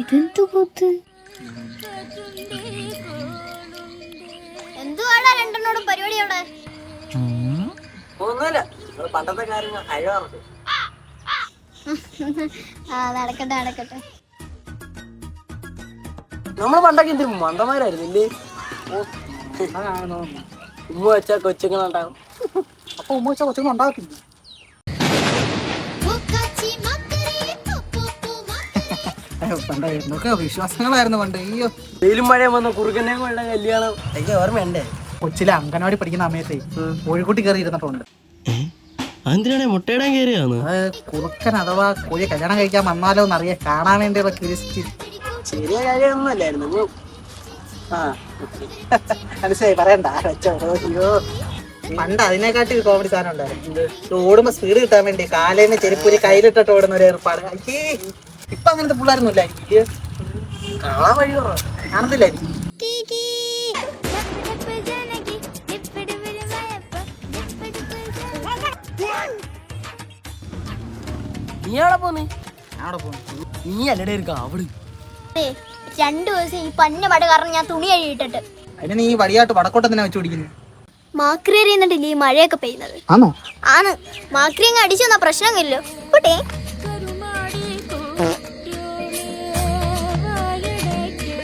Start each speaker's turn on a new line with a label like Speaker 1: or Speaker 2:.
Speaker 1: ഇതെന്തു കൂത്ത്? എന്തുവാടാ രണ്ടെണ്ണോടും പരിപാടി അവിടെ?
Speaker 2: ഒന്നുമില്ല, പണ്ടത്തെ കാര്യങ്ങൾ അഴകാറുണ്ട്.
Speaker 1: നടക്കട്ടെ നടക്കട്ടെ.
Speaker 2: നമ്മള് പണ്ടൊക്കെ എന്ത് മന്ദമാരായിരുന്നില്ലേ? ഉമ്മ വെച്ചാ കൊച്ചുങ്ങളുണ്ടാകും.
Speaker 3: അപ്പൊ ഉമ്മ വെച്ചാൽ കൊച്ചുങ്ങൾ ഉണ്ടാകത്തില്ല. പണ്ടൊക്കെ വിശ്വാസങ്ങളായിരുന്നു പണ്ട്. അയ്യോ,
Speaker 2: വെയിലും മഴയും വന്ന കുറുക്കനെ കൊണ്ട കല്യാണം എനിക്ക് ഓർമ്മയുണ്ടേ.
Speaker 3: കൊച്ചിലെ അംഗനവാടി പഠിക്കുന്ന സമയത്തെ കോഴിക്കുട്ടി കയറി ഇരുന്നിട്ടുണ്ട്.
Speaker 4: എന്തിനാണെ മുട്ടയിടാൻ കയറിയാന്ന്?
Speaker 3: കുറുക്കൻ അഥവാ കോഴി കല്യാണം കഴിക്കാൻ വന്നാലോ എന്നറിയാൻ കാണാൻ വേണ്ടിയുള്ള ക്യൂരിയോസിറ്റി.
Speaker 2: ചെറിയ കാര്യമൊന്നും അല്ലായിരുന്നു.
Speaker 3: മനസ്സിലായി, പറയണ്ട. അയ്യോ, പണ്ട് അതിനെക്കാട്ടി കോമഡി സാധനം ഉണ്ടായിരുന്നു. ഓടുമ്പോ സ്പീഡ് കിട്ടാൻ വേണ്ടി കാലേന്ന് ചെരുപ്പൂരി കയ്യിലിട്ടിട്ട് ഓടുന്ന ഒരു ഏർപ്പാട്. ഇപ്പൊ അങ്ങനത്തെ പിള്ളേരൊന്നും ഇല്ലായിരിക്കും.
Speaker 2: കാണാൻ വഴി
Speaker 3: കാണത്തില്ലായിരിക്കും.
Speaker 2: നീ അവിടെ പോന്ന്?
Speaker 3: അവിടെ പോകും.
Speaker 2: നീ അല്ലടെ ഇരിക്ക അവിടെ.
Speaker 1: 2 ദിവസം ഈ പന്ന പട കാരണം ഞാൻ തുണി കഴുകിയിട്ടിട്ട്.
Speaker 3: അതിന് നീ വടിയായിട്ട് വടക്കോട്ടെന്തിനാ വെച്ച് പിടിക്കുന്നു?
Speaker 1: മാക്രി എറിയുന്നുണ്ടല്ലേ ഈ മഴയൊക്കെ പെയ്യുന്നത്?
Speaker 3: ആണോ?
Speaker 1: ആണ്. മാക്രി അങ്ങ് അടിച്ചു വന്നാ പ്രശ്നമില്ലല്ലോ. പോട്ടെ.